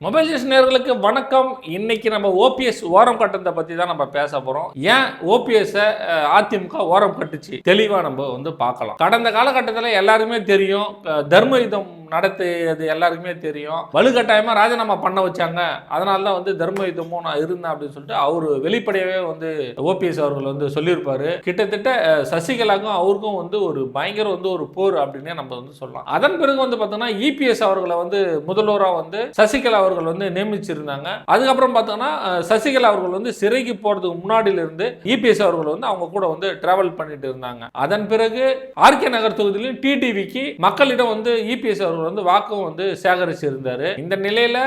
Mobile news நேயர்களுக்கு வணக்கம். இன்னைக்கு நம்ம ஓபிஎஸ் ஓரம் கட்டுறதை பத்தி தான் நம்ம பேச போறோம். ஏன் ஓபிஎஸ் அதிமுக ஓரம் கட்டுச்சு தெளிவா நம்ம பார்க்கலாம். கடந்த காலகட்டத்தில் எல்லாருமே தெரியும், தர்ம யுத்தம் நடத்தியது எல்லாருக்குமே தெரியும். வலுக்கட்டாயமா ராஜினாமா பண்ண வச்சாங்க. அதனால தான் தர்ம யுத்தமும் நான் இருந்தேன் அப்படின்னு சொல்லிட்டு அவர் வெளிப்படையாவே ஓபிஎஸ் அவர்கள் சொல்லியிருப்பாரு. கிட்டத்தட்ட சசிகலாக்கும் அவருக்கும் ஒரு பயங்கர ஒரு போர் அப்படின்னே நம்ம சொல்லலாம். அதன் பிறகு பார்த்தோம்னா இபிஎஸ் அவர்களை முதல்வராக சசிகலா அவர்கள் நியமிச்சிருந்தாங்க. அதுக்கப்புறம் பார்த்தோம்னா சசிகலா அவர்கள் சிறைக்கு போறதுக்கு முன்னாடியில இருந்து இபிஎஸ் அவர்கள் அவங்க கூட டிராவல் பண்ணிட்டு இருந்தாங்க. அதன் பிறகு ஆர்கே நகர் தொகுதியிலும் டிடிவிக்கு மக்களிடம் இபிஎஸ் அவர்கள் வாக்கும் சேகரிச்சு இருந்தாரு. இந்த நிலையில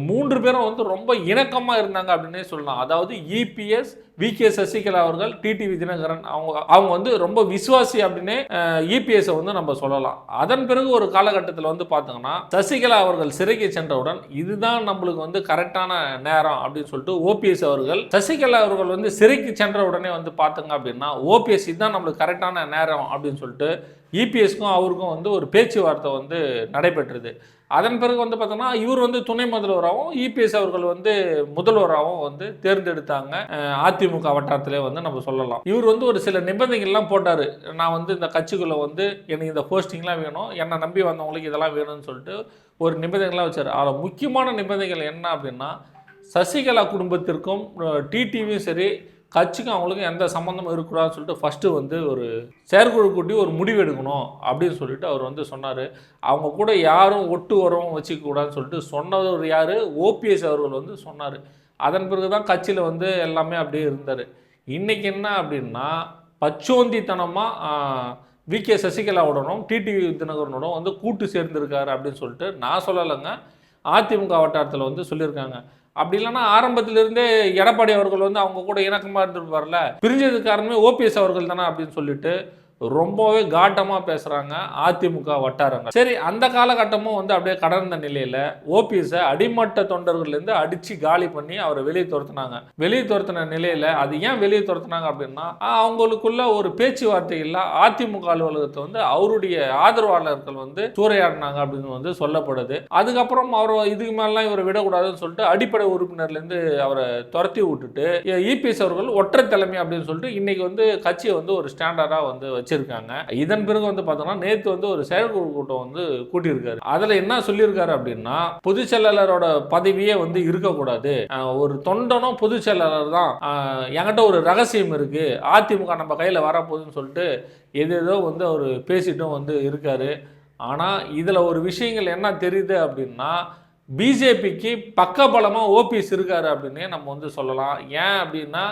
3 பேரும் ரொம்ப இணக்கமா இருந்தாங்க அப்படின்னே சொல்லலாம். அதாவது இபிஎஸ், விகே சசிகலா அவர்கள், டிடிவி தினகரன் அவங்க ரொம்ப விசுவாசி அப்படின்னு இபிஎஸ் நம்ம சொல்லலாம். அதன் பிறகு ஒரு காலகட்டத்தில் பார்த்தோம்னா சசிகலா அவர்கள் சிறைக்கு சென்றவுடன் இதுதான் நம்மளுக்கு கரெக்டான நேரம் அப்படின்னு சொல்லிட்டு ஓபிஎஸ் அவர்கள் சசிகலா அவர்கள் சிறைக்கு சென்ற உடனே பார்த்தோங்க அப்படின்னா ஓபிஎஸ் இதுதான் நம்மளுக்கு கரெக்டான நேரம் அப்படின்னு சொல்லிட்டு இபிஎஸ்க்கும் அவருக்கும் ஒரு பேச்சுவார்த்தை நடைபெற்றது. அதன் பிறகு பார்த்தோம்னா இவர் துணை முதல்வராகவும் இபிஎஸ் அவர்கள் முதல்வராகவும் தேர்ந்தெடுத்தாங்க. அதிமுக வட்டாரத்திலே நம்ம சொல்லலாம். இவர் ஒரு சில நிபந்தனைகள்லாம் போட்டார். நான் இந்த கட்சிக்குள்ளே எனக்கு இந்த போஸ்டிங்லாம் வேணும், என்னை நம்பி வந்தவங்களுக்கு இதெல்லாம் வேணும்னு சொல்லிட்டு ஒரு நிபந்தனைகள்லாம் வச்சார். அதில் முக்கியமான நிபந்தனைகள் என்ன அப்படின்னா சசிகலா குடும்பத்திற்கும் டிடிவியும் சரி கட்சிக்கும் அவங்களுக்கும் எந்த சம்மந்தமும் இருக்கக்கூடாதுன்னு சொல்லிட்டு ஃபஸ்ட்டு ஒரு செயற்குழு கூட்டி ஒரு முடிவு எடுக்கணும் அப்படின்னு சொல்லிட்டு அவர் சொன்னார். அவங்க கூட யாரும் ஒட்டு உறவும் வச்சுக்கக்கூடாதுன்னு சொல்லிட்டு சொன்னவர் யார்? ஓபிஎஸ் அவர்கள் சொன்னார். அதன் பிறகு தான் கட்சியில் எல்லாமே அப்படியே இருந்தார். இன்றைக்கி என்ன அப்படின்னா பச்சோந்தித்தனமாக விகே சசிகலாவுடனும் டிடிவி தினகரனுடன் கூட்டு சேர்ந்திருக்காரு அப்படின்னு சொல்லிட்டு நான் சொல்லலைங்க, அதிமுக வட்டாரத்தில் சொல்லியிருக்காங்க. அப்படி இல்லைன்னா ஆரம்பத்திலிருந்தே எடப்பாடி அவர்கள் அவங்க கூட இணக்கமாக இருந்திருப்பார்ல, பிரிஞ்சதுக்கு காரணமே ஓபிஎஸ் அவர்கள் தானே அப்படின்னு சொல்லிட்டு ரொம்பவே காட்டமாக பேசுகிறாங்க அதிமுக வட்டாரங்கள். சரி, அந்த காலகட்டமும் அப்படியே கடந்த நிலையில் ஓபிஎஸை அடிமட்ட தொண்டர்கள்லேருந்து அடித்து காலி பண்ணி அவரை வெளியே துரத்துனாங்க. வெளியே துரத்தின நிலையில் அது ஏன் வெளியே துரத்துனாங்க அப்படின்னா அவங்களுக்குள்ள ஒரு பேச்சுவார்த்தை இல்லை. அதிமுக அலுவலகத்தை அவருடைய ஆதரவாளர்கள் சூறையாடினாங்க அப்படின்னு சொல்லப்படுது. அதுக்கப்புறம் அவர் இதுக்கு மேலாம் இவரை விடக்கூடாதுன்னு சொல்லிட்டு அடிப்படை உறுப்பினர்லேருந்து அவரை துரத்தி விட்டுட்டு இபிஎஸ் அவர்கள் ஒற்றை தலைமை அப்படின்னு சொல்லிட்டு இன்னைக்கு கட்சியை ஒரு ஸ்டாண்டர்டாக வச்சிருக்காங்க. இதன் பிறகு பார்த்தோம்னா நேற்று ஒரு செயற்குழு கூட்டம் கூட்டியிருக்காரு. அதில் என்ன சொல்லியிருக்காரு அப்படின்னா பொதுச் செயலாளரோட பதவியே இருக்கக்கூடாது, ஒரு தொண்டனும் பொதுச் செயலாளர் தான், என்கிட்ட ஒரு ரகசியம் இருக்கு, அதிமுக நம்ம கையில் வரப்போகுதுன்னு சொல்லிட்டு ஏதேதோ அவர் பேசிட்டும் இருக்காரு. ஆனால் இதில் ஒரு விஷயங்கள் என்ன தெரியுது அப்படின்னா பிஜேபிக்கு பக்கபலமாக ஓபிஎஸ் இருக்காரு அப்படின்னு நம்ம சொல்லலாம். ஏன் அப்படின்னா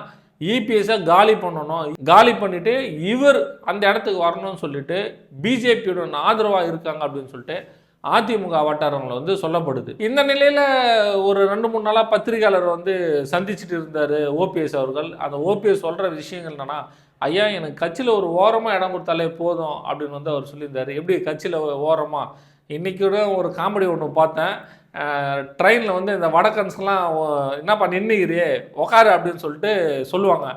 இபிஎஸ்ஸை காலி பண்ணணும், காலி பண்ணிட்டு இவர் அந்த இடத்துக்கு வரணும்னு சொல்லிட்டு பிஜேபியுடன் ஆதரவாக இருக்காங்க அப்படின்னு சொல்லிட்டு அதிமுக வட்டாரங்கள் சொல்லப்படுது. இந்த நிலையில் ஒரு 2-3 நாளாக பத்திரிகையாளர் சந்திச்சுட்டு இருந்தார் ஓபிஎஸ் அவர்கள். அந்த ஓபிஎஸ் சொல்கிற விஷயங்கள் என்னன்னா, ஐயா எனக்கு கட்சியில் ஒரு ஓரமாக இடம் கொடுத்தாலே போதும் அப்படின்னு அவர் சொல்லியிருந்தார். எப்படி கட்சியில் ஓரமாக? இன்றைக்கி கூட ஒரு காமெடி ஒன்று பார்த்தேன். ட்ரெயினில் இந்த வடக்கன்ஸ்லாம் என்னப்பா நின்றுக்கிறே உக்காரு அப்படின்னு சொல்லிட்டு சொல்லுவாங்க.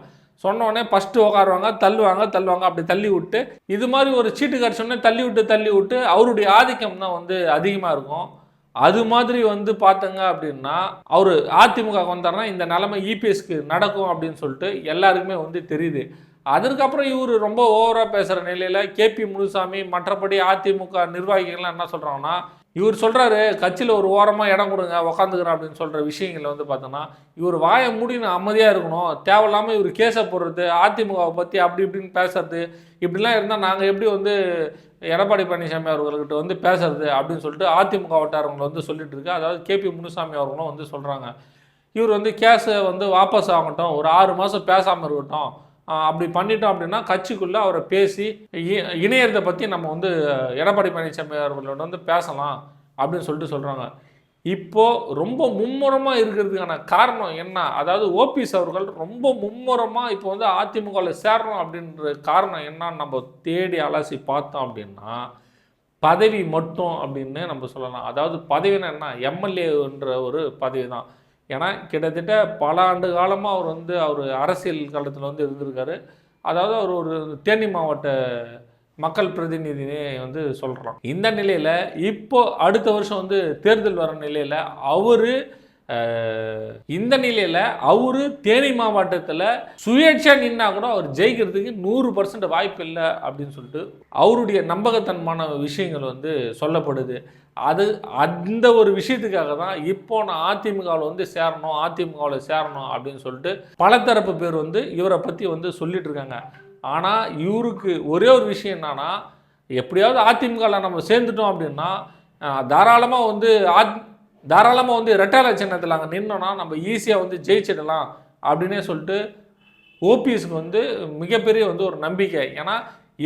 சொன்னோடனே ஃபஸ்ட்டு உட்காருவாங்க, தள்ளுவாங்க, அப்படி தள்ளி விட்டு இது மாதிரி ஒரு சீட்டு கடிச்சோடனே தள்ளி விட்டு அவருடைய ஆதிக்கம் தான் அதிகமாக இருக்கும். அது மாதிரி பார்த்தங்க அப்படின்னா அவர் அதிமுக வந்தார்னா இந்த நிலைமை இபிஎஸ்க்கு நடக்கும் அப்படின்னு சொல்லிட்டு எல்லாருக்குமே தெரியுது. அதுக்கப்புறம் இவர் ரொம்ப ஓவராக பேசுகிற நிலையில் கேபி முனுசாமி மற்றபடி அதிமுக நிர்வாகிகள்லாம் என்ன சொல்கிறாங்கன்னா, இவர் சொல்கிறாரு கட்சியில் ஒரு ஓரமாக இடம் கொடுங்க உக்காந்துக்கிறேன் அப்படின்னு சொல்கிற விஷயங்கள் பார்த்தோன்னா இவர் வாயை மூடின்னு அமைதியாக இருக்கணும். தேவையில்லாமல் இவர் கேஸை போடுறது, அதிமுகவை பற்றி அப்படி இப்படின்னு பேசுறது, இப்படிலாம் இருந்தால் நாங்கள் எப்படி எடப்பாடி பழனிசாமி அவர்கள்கிட்ட பேசுறது அப்படின்னு சொல்லிட்டு அதிமுக வட்டாரங்களை சொல்லிட்டு இருக்கு. அதாவது கேபி முனுசாமி அவர்களும் சொல்கிறாங்க, இவர் கேஸை வாபஸ் ஆகட்டும், ஒரு 6 மாதம் பேசாமல் இருக்கட்டும், அப்படி பண்ணிட்டோம் அப்படின்னா கட்சிக்குள்ளே அவரை பேசி இணையறதை பற்றி நம்ம எடப்பாடி பழனிசாமி அவர்களோட பேசலாம் அப்படின்னு சொல்லிட்டு சொல்கிறாங்க. இப்போது ரொம்ப மும்முரமாக இருக்கிறதுக்கான காரணம் என்ன? அதாவது ஓபிஎஸ் அவர்கள் ரொம்ப மும்முரமாக இப்போ அதிமுகவில் சேரணும் அப்படின்ற காரணம் என்னன்னு நம்ம தேடி அலசி பார்த்தோம் அப்படின்னா பதவி மட்டும் அப்படின்னு நம்ம சொல்லலாம். அதாவது பதவினா என்ன? எம்எல்ஏன்ற ஒரு பதவி தான். ஏன்னா கிட்டத்தட்ட பல ஆண்டு காலமாக அவர் அவர் அரசியல் காலத்தில் இருந்திருக்காரு. அதாவது அவர் ஒரு தேனி மாவட்ட மக்கள் பிரதிநிதினே வந்து சொல்கிறோம். இந்த நிலையில் இப்போ அடுத்த வருஷம் வந்து தேர்தல் வர நிலையில் இந்த நிலையில் அவரு தேனி மாவட்டத்தில் சுயேட்சா நின்னா கூட அவர் ஜெயிக்கிறதுக்கு 100% வாய்ப்பு இல்லை அப்படின்னு சொல்லிட்டு அவருடைய நம்பகத்தன்மான விஷயங்கள் வந்து சொல்லப்படுது. அந்த ஒரு விஷயத்துக்காக தான் இப்போ நான் அதிமுகவில் வந்து அதிமுகவில் சேரணும் அப்படின்னு சொல்லிட்டு பல தரப்பு பேர் வந்து இவரை பற்றி வந்து சொல்லிட்டு இருக்காங்க. ஆனால் இவருக்கு ஒரே ஒரு விஷயம் என்னன்னா, எப்படியாவது அதிமுகவில் நம்ம சேர்ந்துட்டோம் அப்படின்னா தாராளமாக வந்து ரெட்டால சின்னத்தில் அங்கே நின்னோன்னா நம்ம ஈஸியாக வந்து ஜெயிச்சிடலாம் அப்படின்னே சொல்லிட்டு ஓபிஎஸ்க்கு வந்து மிகப்பெரிய வந்து ஒரு நம்பிக்கை. ஏன்னா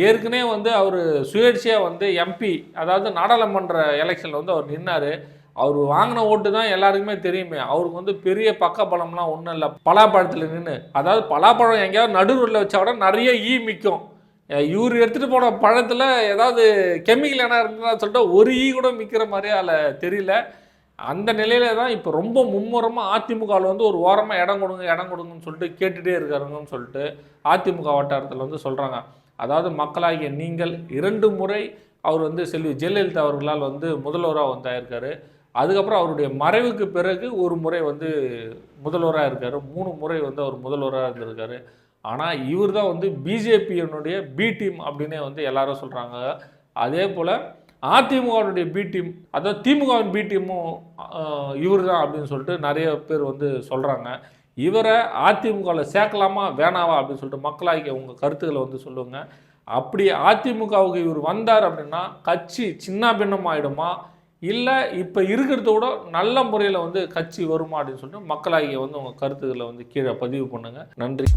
ஏற்கனவே வந்து அவர் சுயேட்சையாக வந்து எம்பி, அதாவது நாடாளுமன்ற எலெக்ஷனில் வந்து அவர் நின்னார். அவர் வாங்கின ஓட்டு தான் எல்லாருக்குமே தெரியுமே. அவருக்கு வந்து பெரிய பக்க பலம்லாம் ஒன்றும் இல்லை. பலாப்பழத்தில் நின்று, அதாவது பலாப்பழம் எங்கேயாவது நடுவில் வச்சா கூட நிறைய மிக்கும். இவர் எடுத்துகிட்டு போன பழத்தில் ஏதாவது கெமிக்கல் என்ன இருக்குன்னு சொல்லிட்டு ஒரு கூட மிக்கிற மாதிரியே அதில் தெரியல. அந்த நிலையில தான் இப்போ ரொம்ப மும்முரமாக அதிமுகவில் வந்து ஒரு ஓரமாக இடம் கொடுங்கன்னு சொல்லிட்டு கேட்டுகிட்டே இருக்காருங்கன்னு சொல்லிட்டு அதிமுக வட்டாரத்தில் வந்து சொல்கிறாங்க. அதாவது மக்களாகிய நீங்கள் 2 முறை அவர் வந்து செல்வி ஜெயலலிதா அவர்களால் வந்து முதல்வராக வந்தாயிருக்காரு. அதுக்கப்புறம் அவருடைய மறைவுக்கு பிறகு ஒரு முறை வந்து முதல்வராக இருக்கார். 3 முறை வந்து அவர் முதல்வராக இருந்திருக்காரு. ஆனால் இவர் தான் வந்து பிஜேபியினுடைய பி டீம் அப்படின்னே வந்து எல்லாரும் சொல்கிறாங்க. அதே போல் அதிமுகவுடைய பி டீம், அதாவது திமுகவின் பி டீமும் இவர் தான் அப்படின்னு சொல்லிட்டு நிறைய பேர் வந்து சொல்கிறாங்க. இவரை அதிமுகவில் சேர்க்கலாமா வேணாவா அப்படின்னு சொல்லிட்டு மக்களாகிய உங்கள் கருத்துக்களை வந்து சொல்லுங்கள். அப்படி அதிமுகவுக்கு இவர் வந்தார் அப்படின்னா கட்சி சின்ன பின்னம் ஆகிடுமா, இல்லை இப்போ இருக்கிறத விட நல்ல முறையில் வந்து கட்சி வருமா அப்படின்னு சொல்லிட்டு மக்களாகிய வந்து உங்கள் கருத்துக்களை வந்து கீழே பதிவு பண்ணுங்கள். நன்றி.